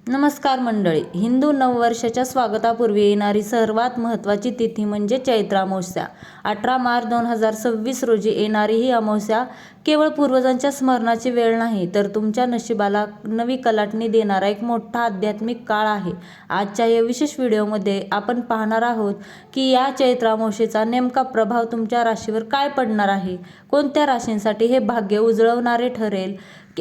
नमस्कार मंडळी. हिंदू नववर्षाच्या स्वागतापूर्वी येणारी सर्वात महत्त्वाची तिथी म्हणजे चैत्र अमावस्या. 18 मार्च 2026 रोजी येणारी ही अमावस्या केवळ पूर्वजांच्या स्मरणाची वेळ नाही, तर तुमच्या नशिबाला नवी कलाटणी देणारा एक मोठा आध्यात्मिक काळ आहे. आजच्या या विशेष व्हिडिओमध्ये आपण पाहणार आहोत की या चैत्र अमावस्येचा नेमका प्रभाव तुमच्या राशीवर काय पडणार आहे, कोणत्या राशींसाठी हे भाग्य उजळवणारे ठरेल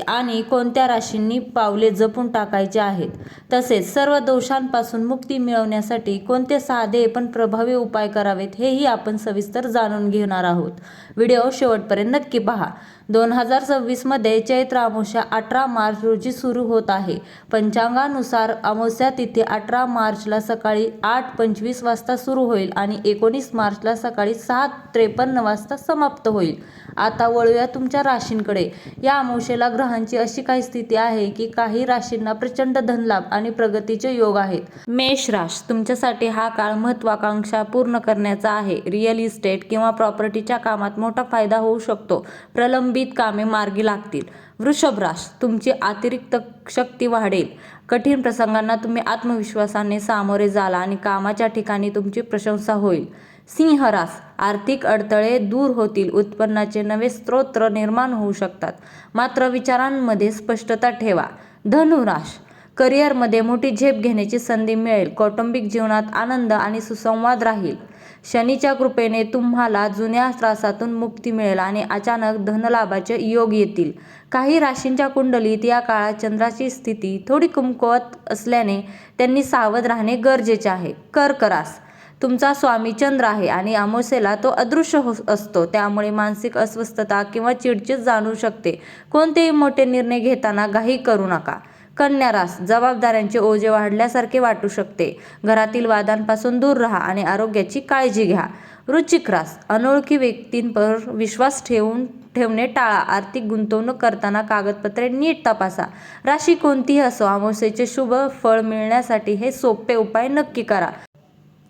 आणि कोणत्या राशींनी पावले जपून टाकायचे आहेत. तसेच सर्व दोषांपासून मुक्ती मिळवण्यासाठी कोणते साधे पण प्रभावी उपाय करावेत हेही आपण सविस्तर जाणून घेणार आहोत. व्हिडिओ शेवटपर्यंत नक्की पहा. 2026 मध्ये चैत्र अमावस्या 18 मार्च रोजी सुरू होत आहे. पंचांगानुसार अमावस्या तिथी 18 मार्चला सकाळी 8:25 वाजता सुरू होईल आणि 19 मार्चला सकाळी 7:53 वाजता समाप्त होईल. आता वळूया तुमच्या राशींकडे. या अमावस्येला ग्रहांची अशी काही स्थिती आहे की काही राशींना प्रचंड धनलाभ आणि प्रगतीचे योग आहेत. मेष राश, तुमच्यासाठी हा काळ महत्त्वाकांक्षा पूर्ण करण्याचा आहे. रिअल इस्टेट किंवा प्रॉपर्टीच्या कामात मोठा फायदा होऊ शकतो. प्रलंबित कामे मार्गी लागतील. वृषभ राश, तुमची अतिरिक्त शक्ती वाढेल. कठीण प्रसंगांना तुम्ही आत्मविश्वासाने सामोरे जाल आणि कामाच्या ठिकाणी तुमची प्रशंसा होईल. सिंह रास, आर्थिक अडथळे दूर होतील. उत्पन्नाचे नवे स्रोत निर्माण होऊ शकतात, मात्र विचारांमध्ये स्पष्टता ठेवा. धनु राश, करिअरमध्ये मोठी झेप घेण्याची संधी मिळेल. कौटुंबिक जीवनात आनंद आणि सुसंवाद राहील. शनीच्या कृपेने तुम्हाला जुन्या त्रासातून मुक्ती मिळेल आणि अचानक धनलाभाचे योग येतील. काही राशींच्या कुंडलीत या काळात चंद्राची स्थिती थोडी कमकुवत असल्याने त्यांनी सावध राहणे गरजेचे आहे. कर्क रास, तुमचा स्वामी चंद्र आहे आणि अमावस्येला तो अदृश्य असतो, त्यामुळे मानसिक अस्वस्थता किंवा चिडचिड जाणवू शकते. कोणतेही मोठे निर्णय घेताना घाई करू नका. कन्या रास, जबाबदाऱ्यांचे ओझे वाढल्यासारखे वाटू शकते. घरातील वादांपासून दूर राहा आणि आरोग्याची काळजी घ्या. वृश्चिक रास, अनोळखी व्यक्तींवर विश्वास ठेवणे टाळा. आर्थिक गुंतवणूक करताना कागदपत्रे नीट तपासा. राशी कोणतीही असो, अमावस्येचे शुभ फळ मिळण्यासाठी हे सोपे उपाय नक्की करा.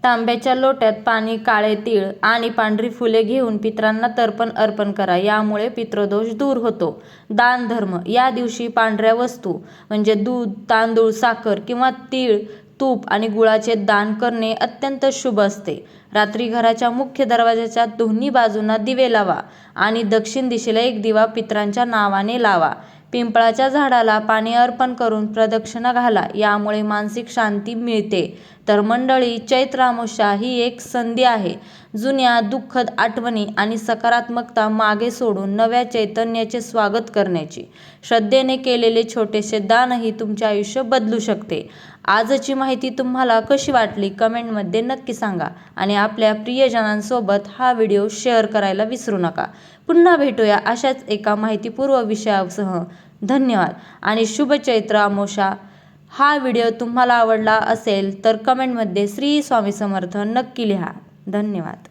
तांब्याच्या लोट्यात पाणी, काळे तीळ आणि पांढरी फुले घेऊन पितरांना तर्पण अर्पण करा. यामुळे पितृदोष दूर होतो. दान धर्म, या दिवशी पांढऱ्या वस्तू म्हणजे दूध, तांदूळ, साखर किंवा तीळ, तूप आणि गुळाचे दान करणे अत्यंत शुभ असते. रात्री घराच्या मुख्य दरवाजाच्या दोन्ही बाजूंना दिवे लावा आणि दक्षिण दिशेला एक दिवा पितरांच्या नावाने लावा. पिंपळाच्या झाडाला पाणी अर्पण करून प्रदक्षिणा घाला. यामुळे मानसिक शांती मिळते. तर मंडळी, चैत्र अमावस्या ही एक संधी आहे जुन्या दुःखद आठवणी आणि सकारात्मकता मागे सोडून नव्या चैतन्याचे स्वागत करण्याची. श्रद्धेने केलेले छोटेसे दानही तुमचे आयुष्य बदलू शकते. आजची माहिती तुम्हाला कशी वाटली कमेंटमध्ये नक्की सांगा आणि आपल्या प्रियजनांसोबत हा व्हिडिओ शेअर करायला विसरू नका. पुन्हा भेटूया अशाच एका माहितीपूर्ण विषयासह. धन्यवाद आणि शुभ चैत्र अमावस्या. हा व्हिडिओ तुम्हाला आवडला असेल तर कमेंटमध्ये श्री स्वामी समर्थ नक्की लिहा. धन्यवाद.